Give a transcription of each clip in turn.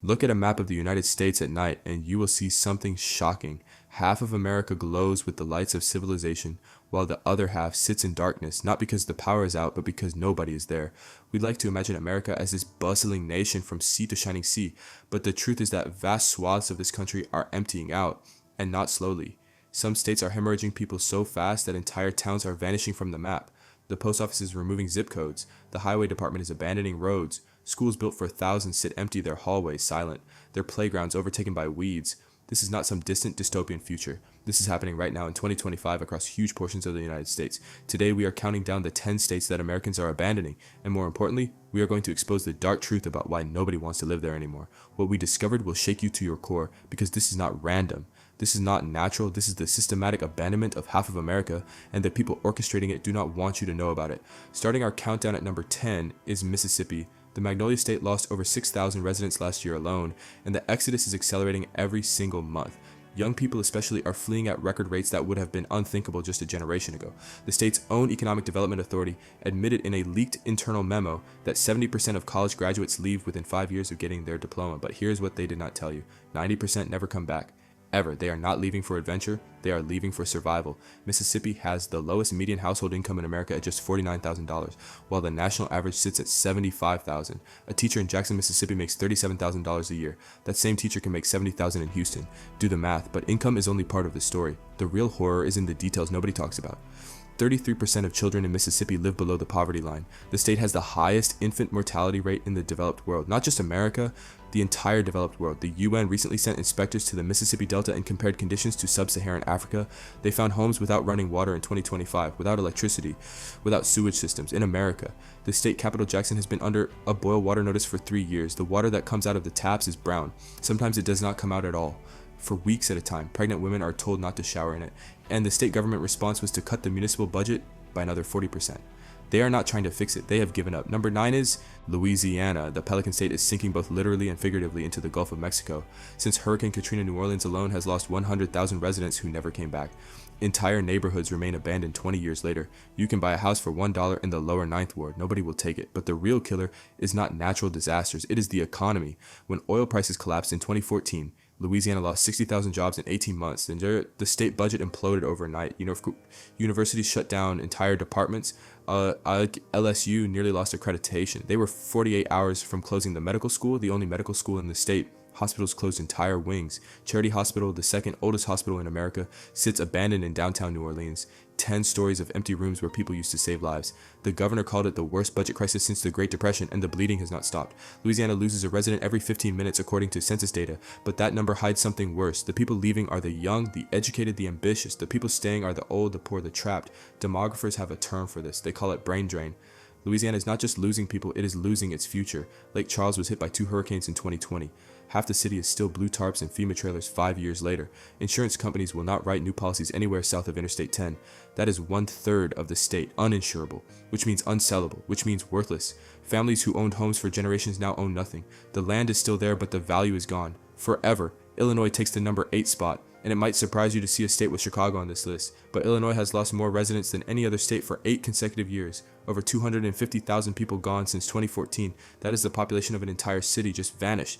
Look at a map of the United States at night and you will see something shocking. Half of America glows with the lights of civilization, while the other half sits in darkness, not because the power is out, but because nobody is there. We'd like to imagine America as this bustling nation from sea to shining sea, but the truth is that vast swaths of this country are emptying out, and not slowly. Some states are hemorrhaging people so fast that entire towns are vanishing from the map. The post office is removing zip codes. The highway department is abandoning roads. Schools built for thousands sit empty, their hallways silent, their playgrounds overtaken by weeds. This is not some distant dystopian future. This is happening right now in 2025 across huge portions of the United States. Today we are counting down the 10 states that Americans are abandoning, and more importantly, we are going to expose the dark truth about why nobody wants to live there anymore. What we discovered will shake you to your core, because this is not random. This is not natural. This is the systematic abandonment of half of America, and the people orchestrating it do not want you to know about it. Starting our countdown at number 10 is Mississippi. The Magnolia State lost over 6,000 residents last year alone, and the exodus is accelerating every single month. Young people especially are fleeing at record rates that would have been unthinkable just a generation ago. The state's own Economic Development Authority admitted in a leaked internal memo that 70% of college graduates leave within 5 years of getting their diploma, but here's what they did not tell you. 90% never come back. Ever. They are not leaving for adventure, they are leaving for survival. Mississippi has the lowest median household income in America at just $49,000, while the national average sits at $75,000. A teacher in Jackson, Mississippi makes $37,000 a year. That same teacher can make $70,000 in Houston. Do the math, but income is only part of the story. The real horror is in the details nobody talks about. 33% of children in Mississippi live below the poverty line. The state has the highest infant mortality rate in the developed world. Not just America, the entire developed world. The UN recently sent inspectors to the Mississippi Delta and compared conditions to sub-Saharan Africa. They found homes without running water in 2025, without electricity, without sewage systems in America. The state capital Jackson has been under a boil water notice for 3 years. The water that comes out of the taps is brown. Sometimes it does not come out at all. For weeks at a time, pregnant women are told not to shower in it, and the state government response was to cut the municipal budget by another 40%. They are not trying to fix it, they have given up. Number 9 is Louisiana. The Pelican State is sinking both literally and figuratively into the Gulf of Mexico. Since Hurricane Katrina, New Orleans alone has lost 100,000 residents who never came back. Entire neighborhoods remain abandoned 20 years later. You can buy a house for $1 in the lower Ninth Ward. Nobody will take it. But the real killer is not natural disasters, it is the economy. When oil prices collapsed in 2014, Louisiana lost 60,000 jobs in 18 months. And the state budget imploded overnight. Universities shut down entire departments. LSU nearly lost accreditation. They were 48 hours from closing the medical school, the only medical school in the state. Hospitals closed entire wings. Charity Hospital, the second oldest hospital in America, sits abandoned in downtown New Orleans. 10 stories of empty rooms where people used to save lives. The governor called it the worst budget crisis since the Great Depression, and the bleeding has not stopped. Louisiana loses a resident every 15 minutes according to census data, but that number hides something worse. The people leaving are the young, the educated, the ambitious. The people staying are the old, the poor, the trapped. Demographers have a term for this. They call it brain drain. Louisiana is not just losing people, it is losing its future. Lake Charles was hit by 2 hurricanes in 2020. Half the city is still blue tarps and FEMA trailers 5 years later. Insurance companies will not write new policies anywhere south of Interstate 10. That is 1/3 of the state uninsurable, which means unsellable, which means worthless. Families who owned homes for generations now own nothing. The land is still there, but the value is gone. Forever. Illinois takes the number 8 spot, and it might surprise you to see a state with Chicago on this list, but Illinois has lost more residents than any other state for 8 consecutive years. Over 250,000 people gone since 2014. That is the population of an entire city just vanished.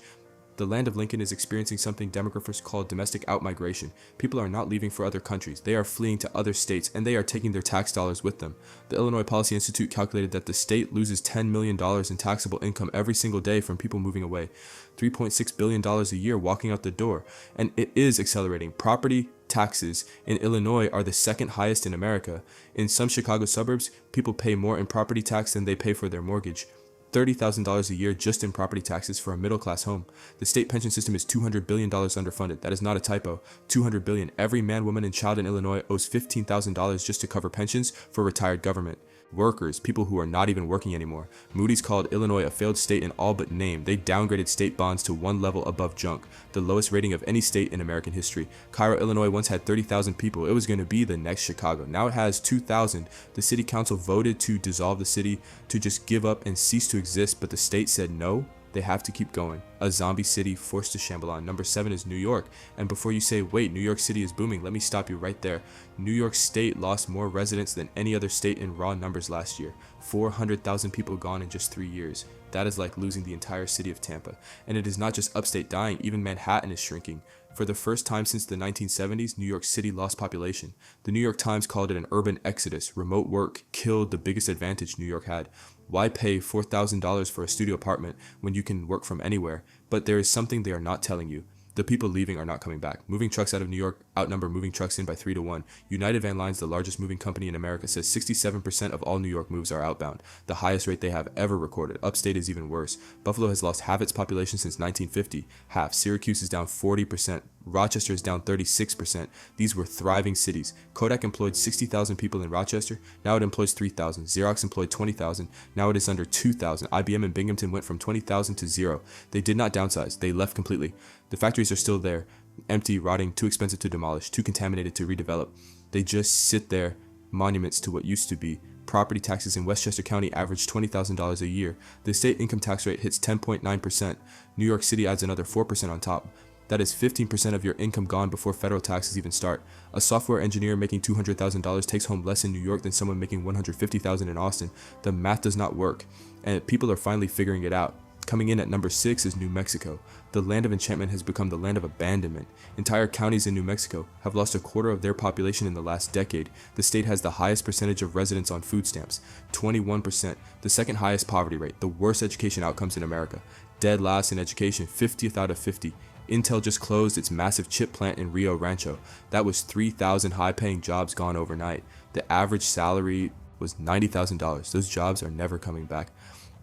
The land of Lincoln is experiencing something demographers call domestic outmigration. People are not leaving for other countries, they are fleeing to other states, and they are taking their tax dollars with them. The Illinois Policy Institute calculated that the state loses $10 million in taxable income every single day from people moving away. $3.6 billion a year walking out the door, and it is accelerating. Property taxes in Illinois are the second highest in America. In some Chicago suburbs, people pay more in property tax than they pay for their mortgage. $30,000 a year just in property taxes for a middle-class home. The state pension system is $200 billion underfunded. That is not a typo. $200 billion. Every man, woman, and child in Illinois owes $15,000 just to cover pensions for retired government. Workers, people who are not even working anymore. Moody's called Illinois a failed state in all but name. They downgraded state bonds to 1 level above junk, the lowest rating of any state in American history. Cairo, Illinois once had 30,000 people. It was going to be the next Chicago. Now it has 2,000. The city council voted to dissolve the city, to just give up and cease to exist, but the state said no. They have to keep going. A zombie city forced to shamble on. Number 7 is New York. And before you say, wait, New York City is booming, let me stop you right there. New York State lost more residents than any other state in raw numbers last year. 400,000 people gone in just 3 years. That is like losing the entire city of Tampa. And it is not just upstate dying, even Manhattan is shrinking. For the first time since the 1970s, New York City lost population. The New York Times called it an urban exodus. Remote work killed the biggest advantage New York had. Why pay $4,000 for a studio apartment when you can work from anywhere? But there is something they are not telling you. The people leaving are not coming back. Moving trucks out of New York outnumber moving trucks in by 3 to 1. United Van Lines, the largest moving company in America, says 67% of all New York moves are outbound, the highest rate they have ever recorded. Upstate is even worse. Buffalo has lost half its population since 1950. Half. Syracuse is down 40%. Rochester is down 36%. These were thriving cities. Kodak employed 60,000 people in Rochester. Now it employs 3,000. Xerox employed 20,000. Now it is under 2,000. IBM in Binghamton went from 20,000 to 0. They did not downsize. They left completely. The factories are still there, empty, rotting, too expensive to demolish, too contaminated to redevelop. They just sit there, monuments to what used to be. Property taxes in Westchester County average $20,000 a year. The state income tax rate hits 10.9%. New York City adds another 4% on top. That is 15% of your income gone before federal taxes even start. A software engineer making $200,000 takes home less in New York than someone making $150,000 in Austin. The math does not work, and people are finally figuring it out. Coming in at number 6 is New Mexico. The land of enchantment has become the land of abandonment. Entire counties in New Mexico have lost a quarter of their population in the last decade. The state has the highest percentage of residents on food stamps, 21%, the second highest poverty rate, the worst education outcomes in America. Dead last in education, 50th out of 50. Intel just closed its massive chip plant in Rio Rancho. That was 3,000 high-paying jobs gone overnight. The average salary was $90,000. Those jobs are never coming back.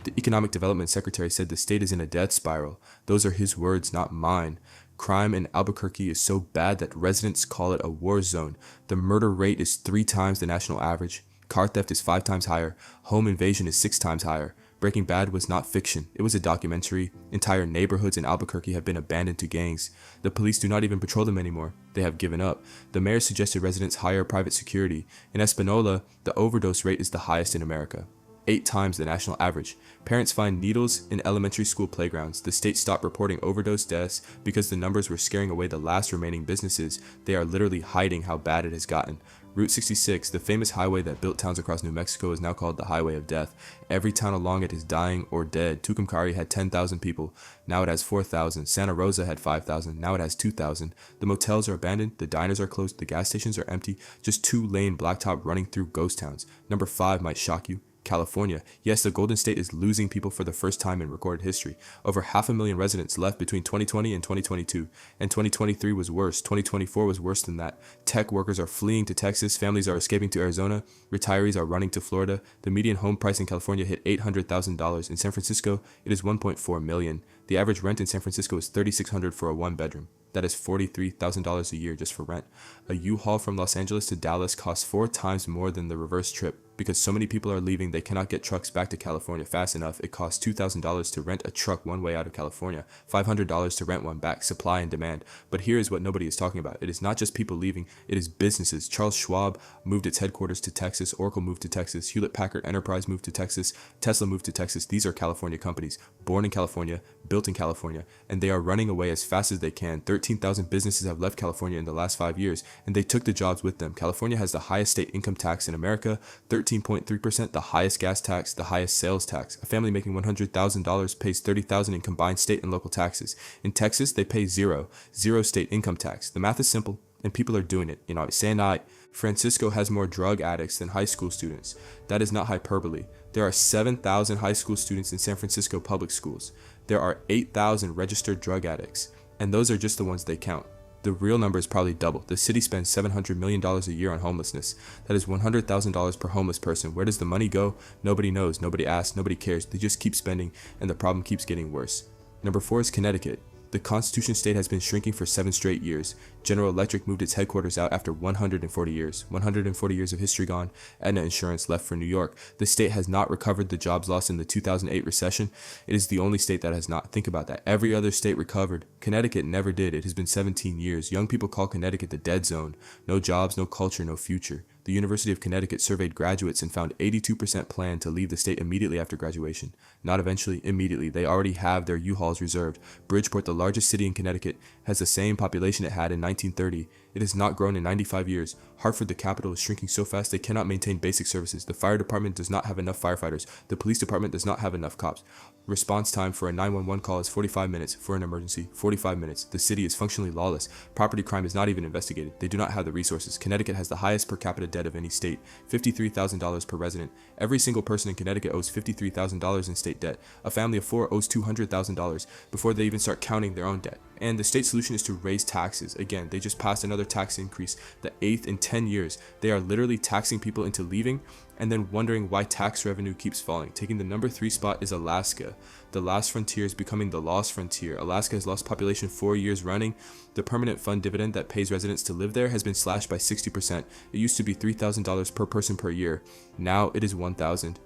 The Economic Development Secretary said the state is in a death spiral. Those are his words, not mine. Crime in Albuquerque is so bad that residents call it a war zone. The murder rate is 3 times the national average. Car theft is 5 times higher. Home invasion is 6 times higher. Breaking Bad was not fiction. It was a documentary. Entire neighborhoods in Albuquerque have been abandoned to gangs. The police do not even patrol them anymore. They have given up. The mayor suggested residents hire private security. In Espanola, the overdose rate is the highest in America. 8 times the national average. Parents find needles in elementary school playgrounds. The state stopped reporting overdose deaths because the numbers were scaring away the last remaining businesses. They are literally hiding how bad it has gotten. Route 66, the famous highway that built towns across New Mexico, is now called the Highway of Death. Every town along it is dying or dead. Tucumcari had 10,000 people. Now it has 4,000. Santa Rosa had 5,000. Now it has 2,000. The motels are abandoned. The diners are closed. The gas stations are empty. Just 2-lane blacktop running through ghost towns. Number 5 might shock you. California. Yes, the Golden State is losing people for the first time in recorded history. Over 500,000 residents left between 2020 and 2022, and 2023 was worse. 2024 was worse than that. Tech workers are fleeing to Texas, families are escaping to Arizona, retirees are running to Florida. The median home price in California hit $800,000. In San Francisco, it is $1.4 million. The average rent in San Francisco is $3,600 for a 1-bedroom. That is $43,000 a year just for rent. A U-Haul from Los Angeles to Dallas costs 4 times more than the reverse trip. Because so many people are leaving, they cannot get trucks back to California fast enough. It costs $2,000 to rent a truck one way out of California, $500 to rent one back, supply and demand. But here is what nobody is talking about. It is not just people leaving, it is businesses. Charles Schwab moved its headquarters to Texas, Oracle moved to Texas, Hewlett-Packard Enterprise moved to Texas, Tesla moved to Texas. These are California companies, born in California, built in California, and they are running away as fast as they can. 13,000 businesses have left California in the last 5 years, and they took the jobs with them. California has the highest state income tax in America, 13.3%, the highest gas tax, the highest sales tax. A family making $100,000 pays $30,000 in combined state and local taxes. In Texas, they pay zero state income tax. The math is simple, and people are doing it. I say not. Francisco has more drug addicts than high school students. That is not hyperbole. There are 7,000 high school students in San Francisco public schools. There are 8,000 registered drug addicts, and those are just the ones they count. The real number is probably double. The city spends $700 million a year on homelessness. That is $100,000 per homeless person. Where does the money go? Nobody knows, nobody asks, nobody cares. They just keep spending, and the problem keeps getting worse. Number 4 is Connecticut. The Constitution state has been shrinking for 7 straight years. General Electric moved its headquarters out after 140 years. 140 years of history gone. Aetna Insurance left for New York. The state has not recovered the jobs lost in the 2008 recession. It is the only state that has not. Think about that. Every other state recovered. Connecticut never did. It has been 17 years. Young people call Connecticut the dead zone. No jobs, no culture, no future. The University of Connecticut surveyed graduates and found 82% plan to leave the state immediately after graduation. Not eventually, immediately. They already have their U-Hauls reserved. Bridgeport, the largest city in Connecticut, has the same population it had in 1930. It has not grown in 95 years. Hartford, the capital, is shrinking so fast they cannot maintain basic services. The fire department does not have enough firefighters. The police department does not have enough cops. Response time for a 911 call is 45 minutes. For an emergency, 45 minutes. The city is functionally lawless. Property crime is not even investigated. They do not have the resources. Connecticut has the highest per capita debt of any state, $53,000 per resident. Every single person in Connecticut owes $53,000 in state debt. A family of 4 owes $200,000 before they even start counting their own debt. And the state solution is to raise taxes. Again, they just passed another tax increase, the 8th in 10 years. They are literally taxing people into leaving and then wondering why tax revenue keeps falling. Taking the number 3 spot is Alaska. The last frontier is becoming the lost frontier. Alaska has lost population 4 years running. The permanent fund dividend that pays residents to live there has been slashed by 60%. It used to be $3,000 per person per year. Now it is $1,000.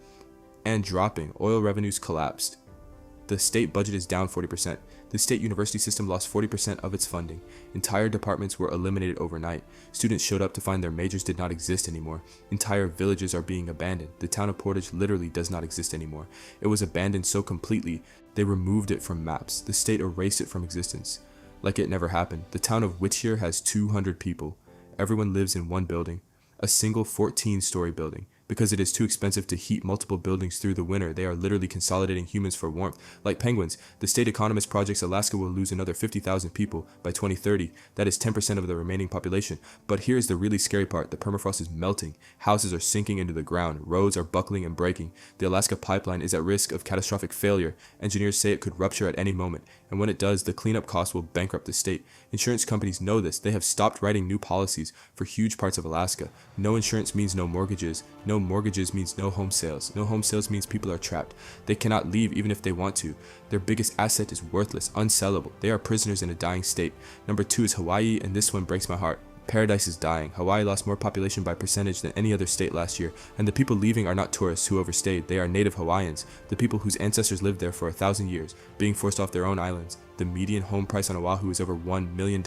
And dropping. Oil revenues collapsed. The state budget is down 40%. The state university system lost 40% of its funding. Entire departments were eliminated overnight. Students showed up to find their majors did not exist anymore. Entire villages are being abandoned. The town of Portage literally does not exist anymore. It was abandoned so completely, they removed it from maps. The state erased it from existence. Like it never happened. The town of Whittier has 200 people. Everyone lives in one building. A single 14-story building. Because it is too expensive to heat multiple buildings through the winter, they are literally consolidating humans for warmth. Like penguins, the state economist projects Alaska will lose another 50,000 people by 2030. That is 10% of the remaining population. But here is the really scary part. The permafrost is melting. Houses are sinking into the ground. Roads are buckling and breaking. The Alaska pipeline is at risk of catastrophic failure. Engineers say it could rupture at any moment. And when it does, the cleanup costs will bankrupt the state. Insurance companies know this. They have stopped writing new policies for huge parts of Alaska. No insurance means no mortgages. No mortgages means no home sales. No home sales means people are trapped. They cannot leave even if they want to. Their biggest asset is worthless, unsellable. They are prisoners in a dying state. Number 2 is Hawaii, and this one breaks my heart. Paradise is dying. Hawaii lost more population by percentage than any other state last year, and the people leaving are not tourists who overstayed. They are native Hawaiians, the people whose ancestors lived there for 1,000 years, being forced off their own islands. The median home price on Oahu is over $1 million.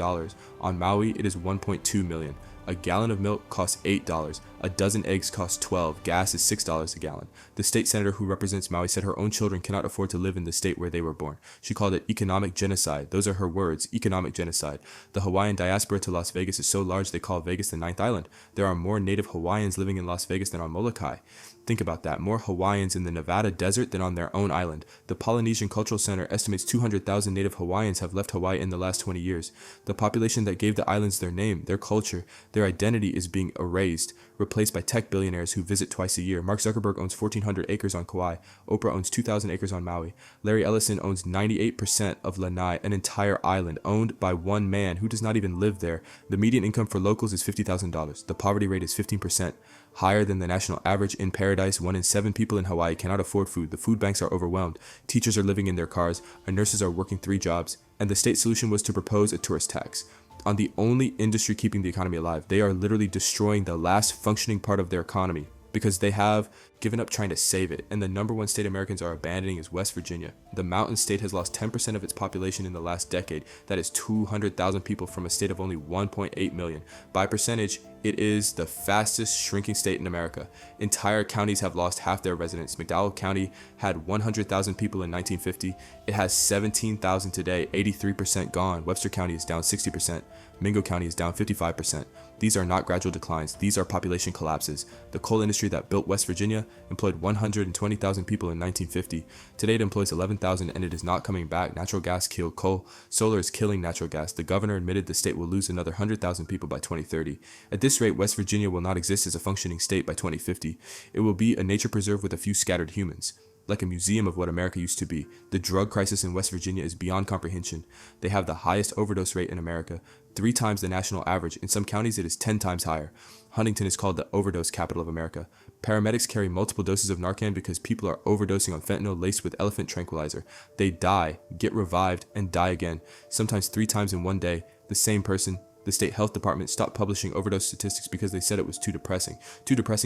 On Maui, it is $1.2 million. A gallon of milk costs $8. A dozen eggs costs $12. Gas is $6 a gallon. The state senator who represents Maui said her own children cannot afford to live in the state where they were born. She called it economic genocide. Those are her words, economic genocide. The Hawaiian diaspora to Las Vegas is so large they call Vegas the 9th island. There are more native Hawaiians living in Las Vegas than on Molokai. Think about that. More Hawaiians in the Nevada desert than on their own island. The Polynesian Cultural Center estimates 200,000 native Hawaiians have left Hawaii in the last 20 years. The population that gave the islands their name, their culture, their identity is being erased, replaced by tech billionaires who visit twice a year. Mark Zuckerberg owns 1,400 acres on Kauai. Oprah owns 2,000 acres on Maui. Larry Ellison owns 98% of Lanai, an entire island owned by one man who does not even live there. The median income for locals is $50,000. The poverty rate is 15%. Higher than the national average. In Paradise, 1 in 7 people in Hawaii cannot afford food. The food banks are overwhelmed. Teachers are living in their cars. Our nurses are working 3 jobs. And the state solution was to propose a tourist tax on the only industry keeping the economy alive. They are literally destroying the last functioning part of their economy because they have given up trying to save it. And the number 1 state Americans are abandoning is West Virginia. The mountain state has lost 10% of its population in the last decade. That is 200,000 people from a state of only 1.8 million. By percentage, it is the fastest shrinking state in America. Entire counties have lost half their residents. McDowell County had 100,000 people in 1950. It has 17,000 today, 83% gone. Webster County is down 60%. Mingo County is down 55%. These are not gradual declines. These are population collapses. The coal industry that built West Virginia employed 120,000 people in 1950. Today it employs 11,000 and it is not coming back. Natural gas killed coal. Solar is killing natural gas. The governor admitted the state will lose another 100,000 people by 2030. At this rate, West Virginia will not exist as a functioning state by 2050. It will be a nature preserve with a few scattered humans. Like a museum of what America used to be. The drug crisis in West Virginia is beyond comprehension. They have the highest overdose rate in America, 3 times the national average. In some counties, it is 10 times higher. Huntington is called the overdose capital of America. Paramedics carry multiple doses of Narcan because people are overdosing on fentanyl laced with elephant tranquilizer. They die, get revived, and die again, sometimes 3 times in one day. The same person. The state health department stopped publishing overdose statistics because they said it was too depressing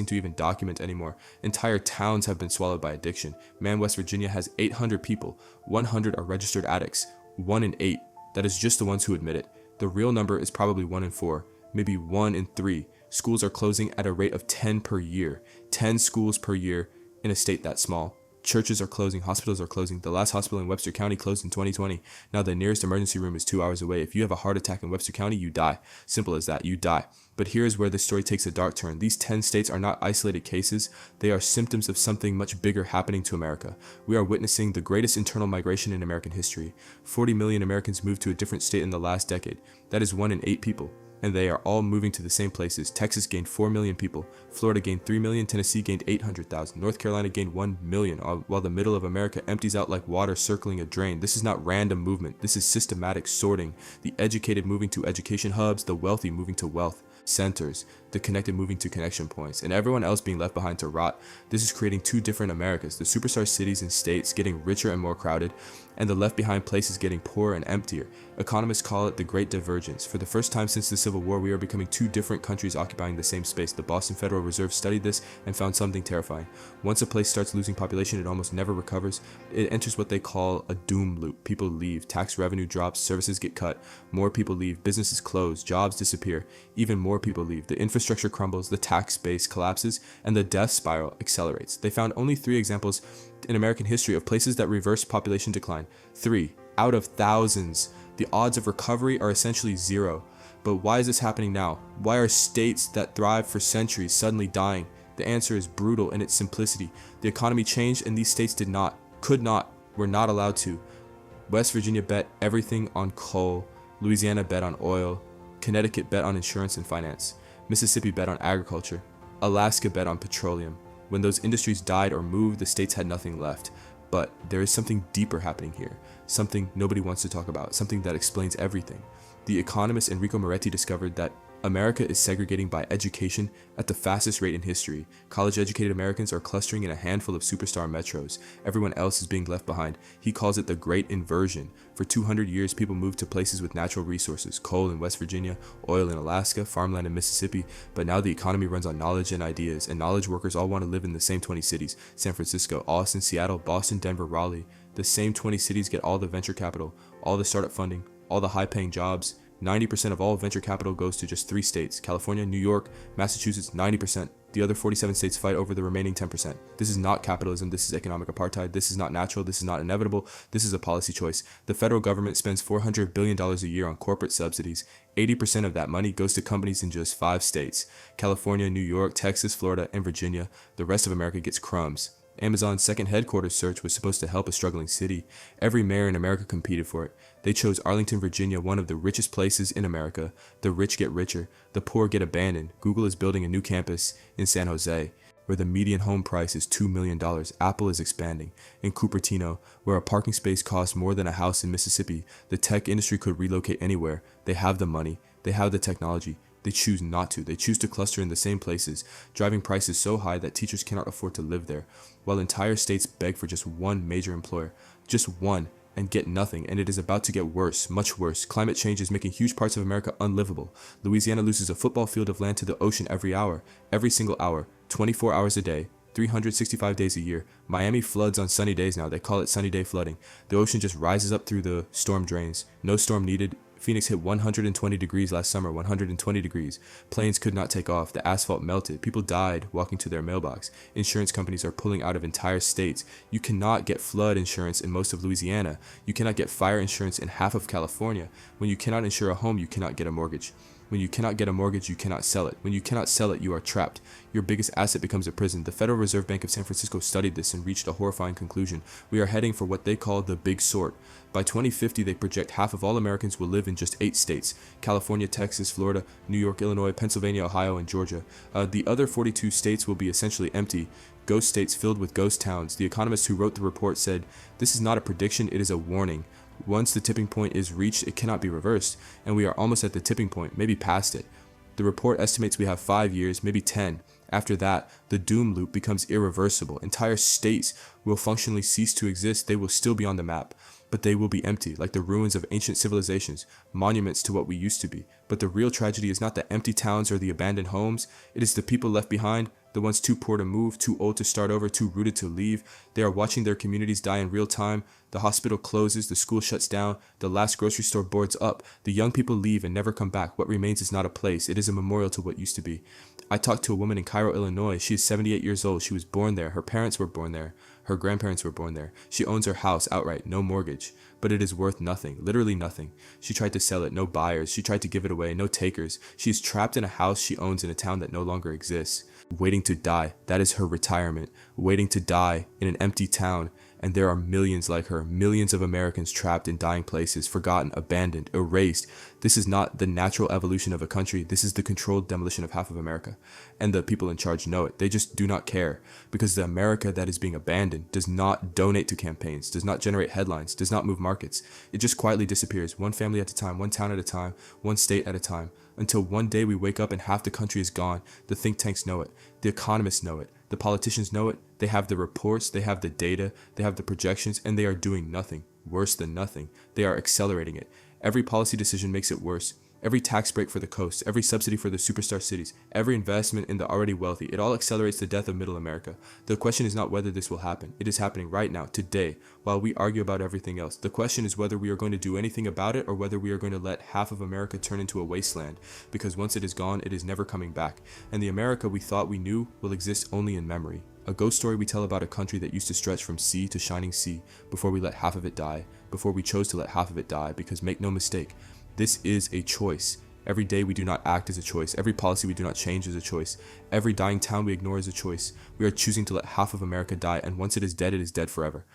to even document anymore. Entire towns have been swallowed by addiction. Man, West Virginia has 800 people. 100 are registered addicts. 1 in 8. That is just the ones who admit it. The real number is probably 1 in 4, maybe 1 in 3. Schools are closing at a rate of 10 per year. 10 schools per year in a state that small. Churches are closing, hospitals are closing. The last hospital in Webster County closed in 2020. Now the nearest emergency room is 2 hours away. If you have a heart attack in Webster County, you die. Simple as that, you die. But here's where the story takes a dark turn. These 10 states are not isolated cases. They are symptoms of something much bigger happening to America. We are witnessing the greatest internal migration in American history. 40 million Americans moved to a different state in the last decade. That is 1 in 8 people. And they are all moving to the same places. Texas gained 4 million people, Florida gained 3 million, Tennessee gained 800,000, North Carolina gained 1 million, while the middle of America empties out like water circling a drain. This is not random movement, this is systematic sorting. The educated moving to education hubs, the wealthy moving to wealth centers, the connected moving to connection points, and everyone else being left behind to rot. This is creating 2 different Americas, the superstar cities and states getting richer and more crowded, and the left behind places getting poorer and emptier. Economists call it the Great Divergence. For the first time since the Civil War, we are becoming 2 different countries occupying the same space. The Boston Federal Reserve studied this and found something terrifying. Once a place starts losing population, it almost never recovers. It enters what they call a doom loop. People leave, tax revenue drops, services get cut, more people leave, businesses close, jobs disappear, even more people leave. The infrastructure crumbles, the tax base collapses, and the death spiral accelerates. They found only 3 examples in American history of places that reversed population decline. 3 out of thousands. The odds of recovery are essentially 0. But why is this happening now? Why are states that thrived for centuries suddenly dying? The answer is brutal in its simplicity. The economy changed and these states did not, could not, were not allowed to. West Virginia bet everything on coal. Louisiana bet on oil. Connecticut bet on insurance and finance. Mississippi bet on agriculture. Alaska bet on petroleum. When those industries died or moved, the states had nothing left. But there is something deeper happening here, something nobody wants to talk about, something that explains everything. The economist Enrico Moretti discovered that America is segregating by education at the fastest rate in history. College-educated Americans are clustering in a handful of superstar metros. Everyone else is being left behind. He calls it the Great Inversion. For 200 years, people moved to places with natural resources, coal in West Virginia, oil in Alaska, farmland in Mississippi, but now the economy runs on knowledge and ideas, and knowledge workers all want to live in the same 20 cities: San Francisco, Austin, Seattle, Boston, Denver, Raleigh. The same 20 cities get all the venture capital, all the startup funding, all the high-paying jobs. 90% of all venture capital goes to just 3 states: California, New York, Massachusetts. 90%. The other 47 states fight over the remaining 10%. This is not capitalism, this is economic apartheid. This is not natural, this is not inevitable, this is a policy choice. The federal government spends $400 billion a year on corporate subsidies. 80% of that money goes to companies in just 5 states: California, New York, Texas, Florida, and Virginia. The rest of America gets crumbs. Amazon's second headquarters search was supposed to help a struggling city. Every mayor in America competed for it. They chose Arlington, Virginia, one of the richest places in America. The rich get richer, the poor get abandoned. Google is building a new campus in San Jose, where the median home price is $2 million. Apple is expanding. In Cupertino, where a parking space costs more than a house in Mississippi, the tech industry could relocate anywhere. They have the money, they have the technology. They choose not to. They choose to cluster in the same places, driving prices so high that teachers cannot afford to live there, while entire states beg for just one major employer. Just one, and get nothing, and it is about to get worse, much worse. Climate change is making huge parts of America unlivable. Louisiana loses a football field of land to the ocean every hour, every single hour, 24 hours a day, 365 days a year. Miami floods on sunny days now. They call it sunny day flooding. The ocean just rises up through the storm drains. No storm needed. Phoenix hit 120 degrees last summer, 120 degrees. Planes could not take off. The asphalt melted. People died walking to their mailbox. Insurance companies are pulling out of entire states. You cannot get flood insurance in most of Louisiana. You cannot get fire insurance in half of California. When you cannot insure a home, you cannot get a mortgage. When you cannot get a mortgage, you cannot sell it. When you cannot sell it, you are trapped. Your biggest asset becomes a prison. The Federal Reserve Bank of San Francisco studied this and reached a horrifying conclusion. We are heading for what they call the big sort. By 2050, they project half of all Americans will live in just 8 states: California, Texas, Florida, New York, Illinois, Pennsylvania, Ohio, and Georgia. The other 42 states will be essentially empty, ghost states filled with ghost towns. The economist who wrote the report said, "This is not a prediction, it is a warning. Once the tipping point is reached, it cannot be reversed, and we are almost at the tipping point, maybe past it." The report estimates we have 5 years, maybe 10. After that, the doom loop becomes irreversible. Entire states will functionally cease to exist. They will still be on the map, but they will be empty, like the ruins of ancient civilizations, monuments to what we used to be. But the real tragedy is not the empty towns or the abandoned homes. It is the people left behind, the ones too poor to move, too old to start over, too rooted to leave. They are watching their communities die in real time. The hospital closes, the school shuts down, the last grocery store boards up. The young people leave and never come back. What remains is not a place. It is a memorial to what used to be. I talked to a woman in Cairo, Illinois. She is 78 years old. She was born there. Her parents were born there. Her grandparents were born there. She owns her house outright, no mortgage. But it is worth nothing, literally nothing. She tried to sell it, no buyers. She tried to give it away, no takers. She is trapped in a house she owns in a town that no longer exists. Waiting to die, that is her retirement. Waiting to die in an empty town. And there are millions like her, millions of Americans trapped in dying places, forgotten, abandoned, erased. This is not the natural evolution of a country. This is the controlled demolition of half of America. And the people in charge know it. They just do not care, because the America that is being abandoned does not donate to campaigns, does not generate headlines, does not move markets. It just quietly disappears, one family at a time, one town at a time, one state at a time, until one day we wake up and half the country is gone. The think tanks know it. The economists know it. The politicians know it. They have the reports, they have the data, they have the projections, and they are doing nothing. Worse than nothing. They are accelerating it. Every policy decision makes it worse. Every tax break for the coast, every subsidy for the superstar cities, every investment in the already wealthy, it all accelerates the death of middle America. The question is not whether this will happen. It is happening right now, today, while we argue about everything else. The question is whether we are going to do anything about it, or whether we are going to let half of America turn into a wasteland, because once it is gone, it is never coming back. And the America we thought we knew will exist only in memory. A ghost story we tell about a country that used to stretch from sea to shining sea before we let half of it die, before we chose to let half of it die, because make no mistake, this is a choice. Every day we do not act is a choice. Every policy we do not change is a choice. Every dying town we ignore is a choice. We are choosing to let half of America die, and once it is dead forever.